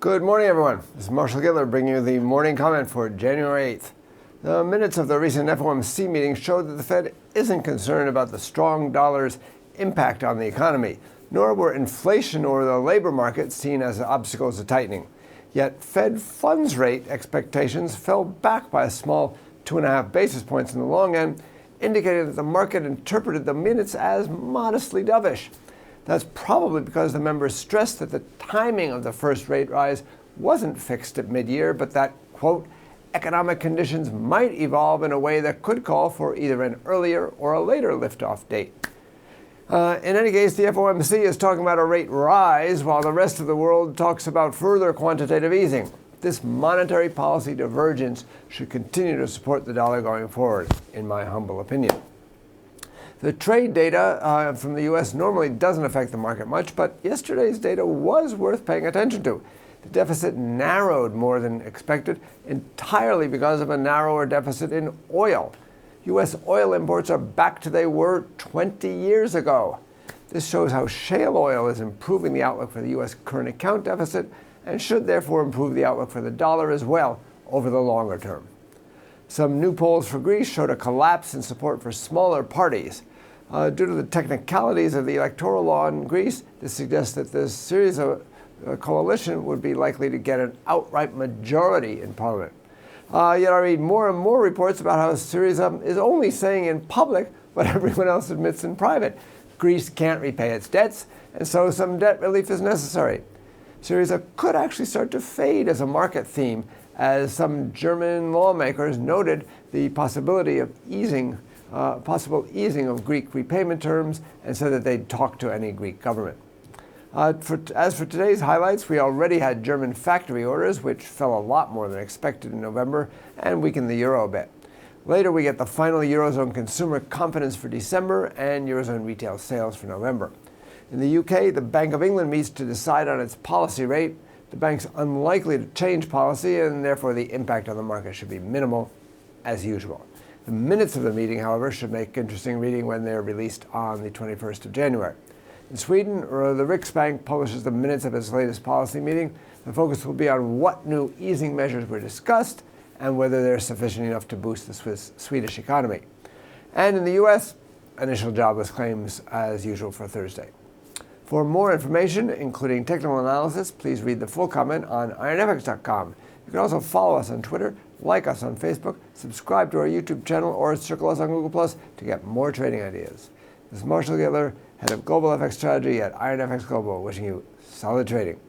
Good morning, everyone. This is Marshall Gittler bringing you the morning comment for January 8th. The minutes of the recent FOMC meeting showed that the Fed isn't concerned about the strong dollar's impact on the economy, nor were inflation or the labor market seen as obstacles to tightening. Yet Fed funds rate expectations fell back by a small 2.5 basis points in the long end, indicating that the market interpreted the minutes as modestly dovish. That's probably because the members stressed that the timing of the first rate rise wasn't fixed at mid-year, but that, quote, economic conditions might evolve in a way that could call for either an earlier or a later liftoff date. In any case, the FOMC is talking about a rate rise while the rest of the world talks about further quantitative easing. This monetary policy divergence should continue to support the dollar going forward, in my humble opinion. The trade data from the U.S. normally doesn't affect the market much, but yesterday's data was worth paying attention to. The deficit narrowed more than expected, entirely because of a narrower deficit in oil. U.S. oil imports are back to they were 20 years ago. This shows how shale oil is improving the outlook for the U.S. current account deficit and should therefore improve the outlook for the dollar as well over the longer term. Some new polls for Greece showed a collapse in support for smaller parties. Due to the technicalities of the electoral law in Greece, this suggests that this Syriza coalition would be likely to get an outright majority in parliament. Yet I read more and more reports about how Syriza is only saying in public what everyone else admits in private. Greece can't repay its debts, and so some debt relief is necessary. Syriza could actually start to fade as a market theme, as some German lawmakers noted the possibility of possible easing of Greek repayment terms and said that they'd talk to any Greek government. As for today's highlights, we already had German factory orders, which fell a lot more than expected in November and weakened the euro a bit. Later, we get the final Eurozone consumer confidence for December and Eurozone retail sales for November. In the UK, the Bank of England meets to decide on its policy rate. The bank's unlikely to change policy, and therefore the impact on the market should be minimal, as usual. The minutes of the meeting, however, should make interesting reading when they're released on the 21st of January. In Sweden, the Riksbank publishes the minutes of its latest policy meeting. The focus will be on what new easing measures were discussed and whether they're sufficient enough to boost the Swedish economy. And in the U.S., initial jobless claims as usual for Thursday. For more information, including technical analysis, please read the full comment on IronFX.com. You can also follow us on Twitter, like us on Facebook, subscribe to our YouTube channel, or circle us on Google+ to get more trading ideas. This is Marshall Gittler, Head of Global FX Strategy at IronFX Global, wishing you solid trading.